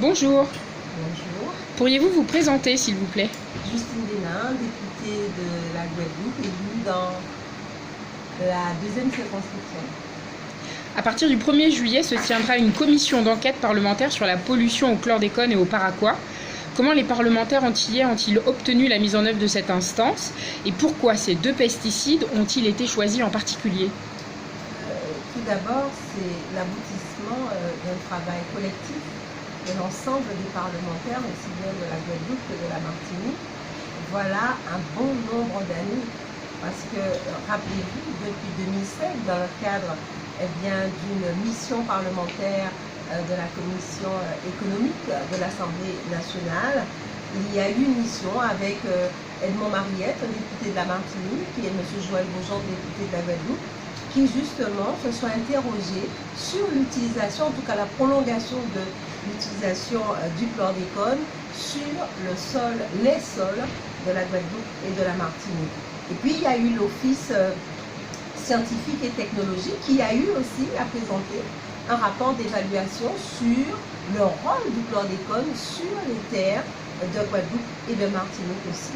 Bonjour. Bonjour. Pourriez-vous vous présenter, s'il vous plaît? Justine Bénin, députée de la Guadeloupe, élue dans la 2e circonscription. À partir du 1er juillet se tiendra une commission d'enquête parlementaire sur la pollution au chlordécone et au paraquat. Comment les parlementaires antillais ont-ils obtenu la mise en œuvre de cette instance et pourquoi ces deux pesticides ont-ils été choisis en particulier? Tout d'abord, c'est l'aboutissement d'un travail collectif de l'ensemble des parlementaires, aussi bien de la Guadeloupe que de la Martinique. Voilà un bon nombre d'années, parce que, rappelez-vous, depuis 2007, dans le cadre d'une mission parlementaire de la commission économique de l'Assemblée nationale, il y a eu une mission avec Edmond Mariette, député de la Martinique, et M. Joël Beaujean, député de la Guadeloupe, qui justement se sont interrogés sur l'utilisation, en tout cas la prolongation de l'utilisation du chlordécone sur le sol, les sols de la Guadeloupe et de la Martinique. Et puis il y a eu l'Office scientifique et technologique qui a eu aussi à présenter un rapport d'évaluation sur le rôle du chlordécone sur les terres de Guadeloupe et de Martinique aussi.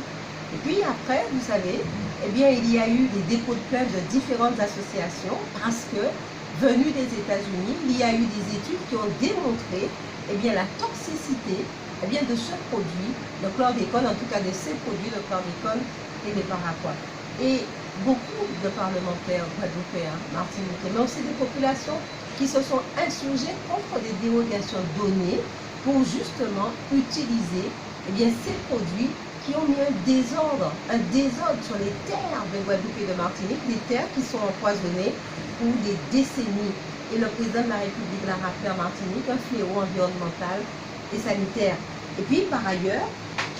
Et puis après, vous savez, il y a eu des dépôts de plainte de différentes associations parce que, venus des États-Unis, il y a eu des études qui ont démontré la toxicité de ce produit, le chlordécone, en tout cas de ces produits, le chlordécone et les paraquats. Et beaucoup de parlementaires guadeloupéens, martiniquais, mais aussi des populations qui se sont insurgées contre des dérogations données pour justement utiliser ces produits qui ont mis un désordre sur les terres de Guadeloupe et de Martinique, des terres qui sont empoisonnées pour des décennies. Et le président de la République l'a rappelé en Martinique, un fléau environnemental et sanitaire. Et puis par ailleurs,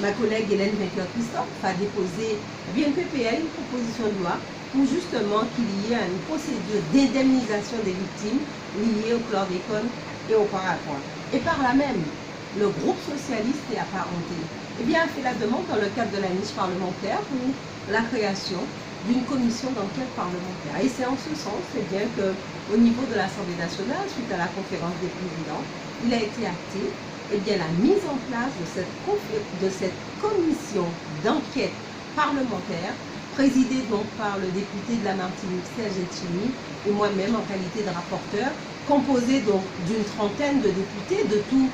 ma collègue Hélène Vainqueur-Christophe a déposé une PPL, une proposition de loi, pour justement qu'il y ait une procédure d'indemnisation des victimes liées au chlordécone et au paraquat. Et par là même, le groupe socialiste est apparenté a fait la demande dans le cadre de la niche parlementaire pour la création d'une commission d'enquête parlementaire. Et c'est en ce sens qu'au niveau de l'Assemblée nationale, suite à la conférence des présidents, il a été acté la mise en place de cette commission d'enquête parlementaire, présidée donc par le député de la Martinique, Serge Etchimi, et moi-même en qualité de rapporteur, composée donc d'une trentaine de députés de tout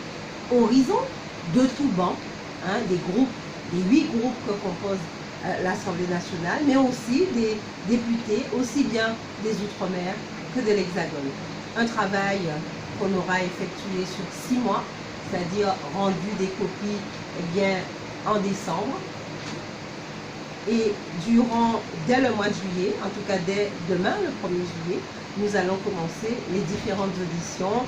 horizon, de tout banc, des 8 groupes que compose l'Assemblée nationale, mais aussi des députés, aussi bien des Outre-mer que de l'Hexagone. Un travail qu'on aura effectué sur 6 mois, c'est-à-dire rendu des copies en décembre. Et dès le mois de juillet, en tout cas dès demain, le 1er juillet, nous allons commencer les différentes auditions,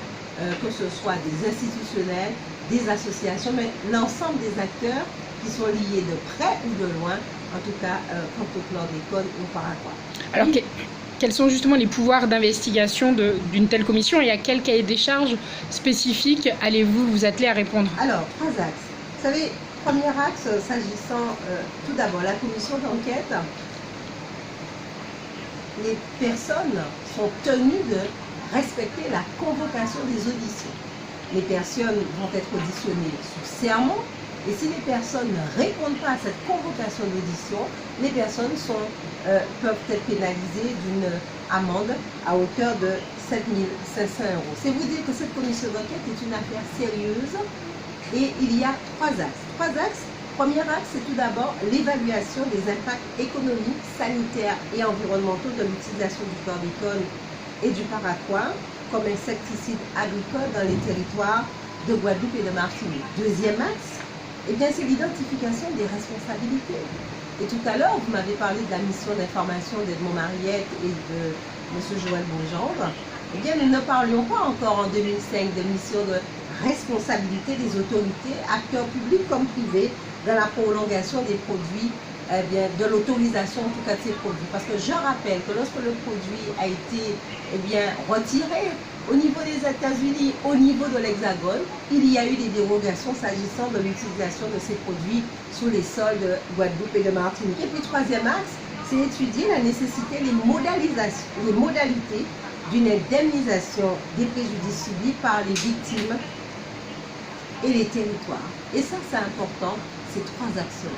que ce soit des institutionnels, des associations, mais l'ensemble des acteurs qui sont liés de près ou de loin, en tout cas quant au chlordécone ou au paraquat. Alors, quels sont justement les pouvoirs d'investigation d'une telle commission et à quel cahier des charges spécifique allez-vous vous atteler à répondre? Alors, 3 axes. Vous savez, premier axe, s'agissant tout d'abord la commission d'enquête, les personnes sont tenues de respecter la convocation des auditions. Les personnes vont être auditionnées sous serment et si les personnes ne répondent pas à cette convocation d'audition, les personnes peuvent être pénalisées d'une amende à hauteur de 7 500 €. C'est vous dire que cette commission d'enquête est une affaire sérieuse et il y a 3 axes. Premier axe, c'est tout d'abord l'évaluation des impacts économiques, sanitaires et environnementaux de l'utilisation du chlordécone et du paraquat comme insecticide agricole dans les territoires de Guadeloupe et de Martinique. Deuxième axe, c'est l'identification des responsabilités. Et tout à l'heure, vous m'avez parlé de la mission d'information d'Edmond Mariette et de M. Joël Beaujean. Nous ne parlions pas encore en 2005 de mission de responsabilité des autorités, acteurs publics comme privés, dans la prolongation des produits, de l'autorisation en tout cas de ces produits. Parce que je rappelle que lorsque le produit a été retiré au niveau des États-Unis, au niveau de l'Hexagone, il y a eu des dérogations s'agissant de l'utilisation de ces produits sous les sols de Guadeloupe et de Martinique. Et puis troisième axe, c'est étudier la nécessité, les modalités d'une indemnisation des préjudices subis par les victimes et les territoires. Et ça, c'est important, ces trois axes-là.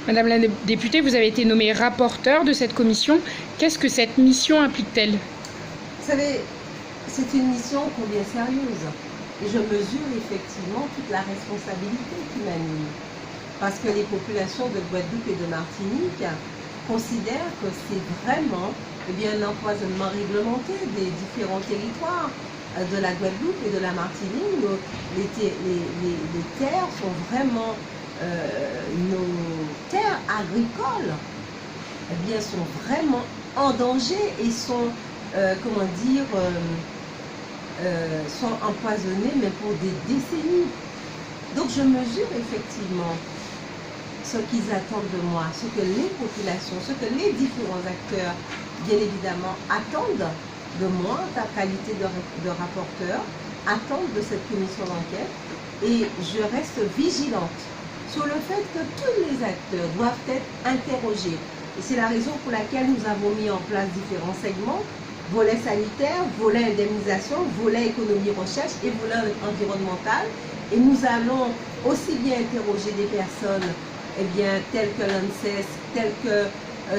Madame la députée, vous avez été nommée rapporteure de cette commission. Qu'est-ce que cette mission implique-t-elle? Vous savez, c'est une mission combien sérieuse. Et je mesure effectivement toute la responsabilité qui m'anime. Parce que les populations de Guadeloupe et de Martinique considèrent que c'est vraiment un empoisonnement réglementé des différents territoires de la Guadeloupe et de la Martinique. Les terres sont vraiment, nos terres agricoles sont vraiment en danger et sont, sont empoisonnées mais pour des décennies. Donc je mesure effectivement ce qu'ils attendent de moi, ce que les populations, ce que les différents acteurs, bien évidemment, attendent de moi, ta qualité de rapporteur, attendent de cette commission d'enquête. Et je reste vigilante sur le fait que tous les acteurs doivent être interrogés. Et c'est la raison pour laquelle nous avons mis en place différents segments: volet sanitaire, volet indemnisation, volet économie recherche et volet environnemental. Et nous allons aussi bien interroger des personnes telles que l'ANSES, telles que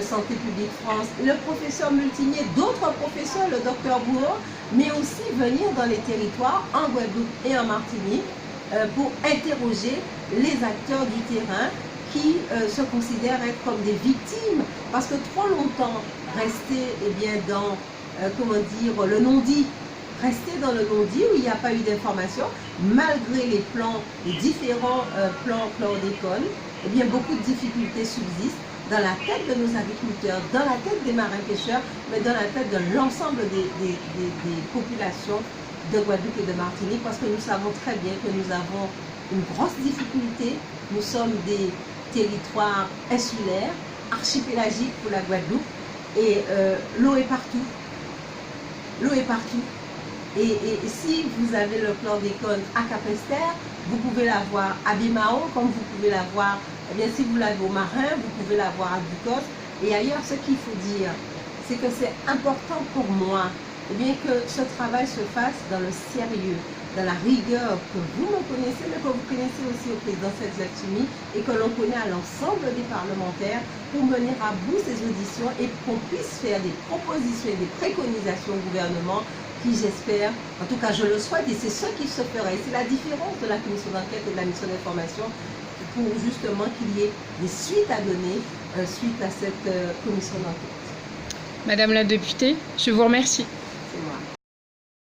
Santé publique France, le professeur Multinier, d'autres professeurs, le docteur Bourreau, mais aussi venir dans les territoires, en Guadeloupe et en Martinique, pour interroger les acteurs du terrain qui se considèrent être comme des victimes, parce que trop longtemps rester dans le non-dit, rester dans le non-dit où il n'y a pas eu d'information, malgré les plans, les différents plans chlordécone, beaucoup de difficultés subsistent dans la tête de nos agriculteurs, dans la tête des marins-pêcheurs, mais dans la tête de l'ensemble des populations de Guadeloupe et de Martinique, parce que nous savons très bien que nous avons une grosse difficulté. Nous sommes des territoires insulaires, archipélagiques pour la Guadeloupe, et l'eau est partout. L'eau est partout. Et si vous avez le chlordécone à Capesterre, vous pouvez l'avoir à Bimao, comme vous pouvez l'avoir, si vous l'avez au Marin, vous pouvez l'avoir à Ducos. Et ailleurs, ce qu'il faut dire, c'est que c'est important pour moi que ce travail se fasse dans le sérieux, dans la rigueur que vous me connaissez, mais que vous connaissez aussi au président Sedlak-Chimi et que l'on connaît à l'ensemble des parlementaires, pour mener à bout ces auditions et qu'on puisse faire des propositions et des préconisations au gouvernement qui, j'espère, en tout cas je le souhaite, et c'est ce qui se ferait. C'est la différence de la commission d'enquête et de la mission d'information, pour justement qu'il y ait des suites à donner suite à cette commission d'enquête. Madame la députée, je vous remercie.